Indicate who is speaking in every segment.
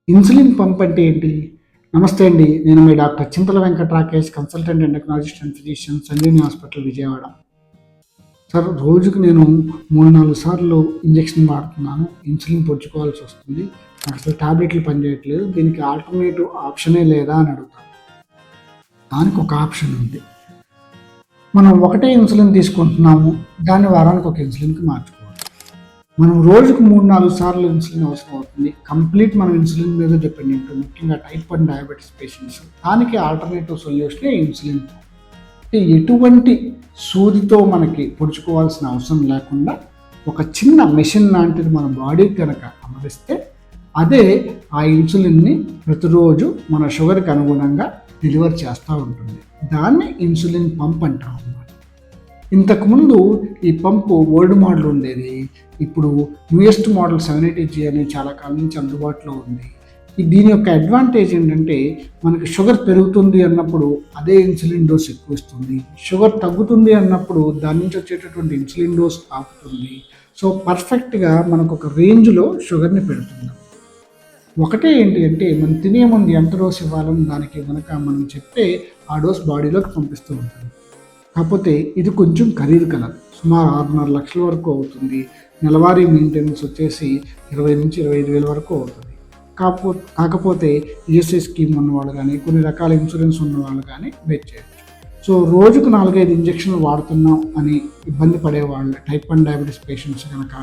Speaker 1: Insulin pump అంటే ఏంటి? నమస్తే అండి. నేను మీ doctor Chintala Venkata Rakesh, consultant endocrinologist and physician, Sanjeevani hospital Vijayawada. Sir రోజుకి నేను 3, 4 సార్లు ఇంజెక్షన్ వాడుతున్నాను. ఇన్సులిన్ పొడుచుకోవాల్సి వస్తుంది. నాకు అసలు టాబ్లెట్లు పనిచేయట్లేదు. దీనికి ఆల్టర్‌నేటివ్ ఆప్షనే లేదా అని అడుగుతారు. దానికి ఒక ఆప్షన్ ఉంది. మనం ఒకటే ఇన్సులిన్ తీసుకుంటున్నాము. దాన్ని వారానికి ఒక ఇన్సులిన్‌కి మార్చుకోవాలి. మనం రోజుకు 3, 4 సార్లు ఇన్సులిన్ అవసరం అవుతుంది. కంప్లీట్ మనం ఇన్సులిన్ మీద డిపెండెంట్. ముఖ్యంగా టైప్ 1 డయాబెటిస్ పేషెంట్స్. దానికి ఆల్టర్‌నేటివ్ సొల్యూషనే ఇన్సులిన్. అంటే ఎటువంటి సూదితో మనకి పొడుచుకోవాల్సిన అవసరం లేకుండా ఒక చిన్న మెషిన్ లాంటిది మన బాడీకి కనుక అమరిస్తే అదే ఆ ఇన్సులిన్ని ప్రతిరోజు మన షుగర్‌కి అనుగుణంగా డెలివర్ చేస్తూ ఉంటుంది. దాన్ని ఇన్సులిన్ పంప్ అంటాం అన్నమాట. ఇంతకుముందు ఈ పంపు ఓల్డ్ మోడల్ ఉండేది. ఇప్పుడు న్యూయెస్ట్ మోడల్ 780G అని చాలా కాలం నుంచి అందుబాటులో ఉంది. దీని యొక్క అడ్వాంటేజ్ ఏంటంటే మనకి షుగర్ పెరుగుతుంది అన్నప్పుడు అదే ఇన్సులిన్ డోస్ ఎక్కువ ఇస్తుంది. షుగర్ తగ్గుతుంది అన్నప్పుడు దాని నుంచి వచ్చేటటువంటి ఇన్సులిన్ డోస్ ఆపుతుంది. సో పర్ఫెక్ట్‌గా మనకు ఒక రేంజ్‌లో షుగర్‌ని పెడుతుంది. ఒకటే ఏంటి అంటే మనం తినే ముందు ఎంత డోస్ ఇవ్వాలని దానికి గనక మనం చెప్తే ఆ డోస్ బాడీలోకి పంపిస్తూ ఉంటుంది. కాకపోతే ఇది కొంచెం ఖరీదు కలదు. సుమారు 6.5 లక్షల వరకు అవుతుంది. నెలవారీ మెయింటెనెన్స్ వచ్చేసి 20,000-25,000 వరకు అవుతుంది. కాకపోతే ఈఎస్ఐ స్కీమ్ ఉన్నవాళ్ళు కానీ, కొన్ని రకాల ఇన్సూరెన్స్ ఉన్నవాళ్ళు కానీ వెయిట్ చేయొచ్చు. సో రోజుకు 4, 5 ఇంజెక్షన్లు వాడుతున్నాం అని ఇబ్బంది పడేవాళ్ళు, టైప్ 1 డయాబెటీస్ పేషెంట్స్ కనుక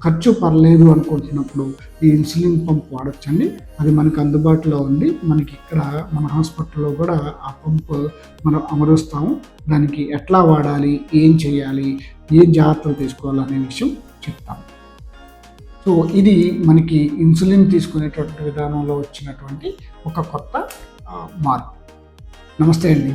Speaker 1: ఖర్చు పర్లేదు అనుకుంటున్నప్పుడు ఈ ఇన్సులిన్ పంప్ వాడొచ్చండి. అది మనకు అందుబాటులో ఉంది. మనకి ఇక్కడ మన హాస్పిటల్‌లో కూడా ఆ పంప్ మనం అమరుస్తాము. దానికి ఎట్లా వాడాలి, ఏం చేయాలి, ఏం జాగ్రత్తలు తీసుకోవాలనే విషయం చెప్తాము. సో ఇది మనకి ఇన్సులిన్ తీసుకునేటటువంటి విధానంలో వచ్చినటువంటి ఒక కొత్త మార్పు. నమస్తే అండి.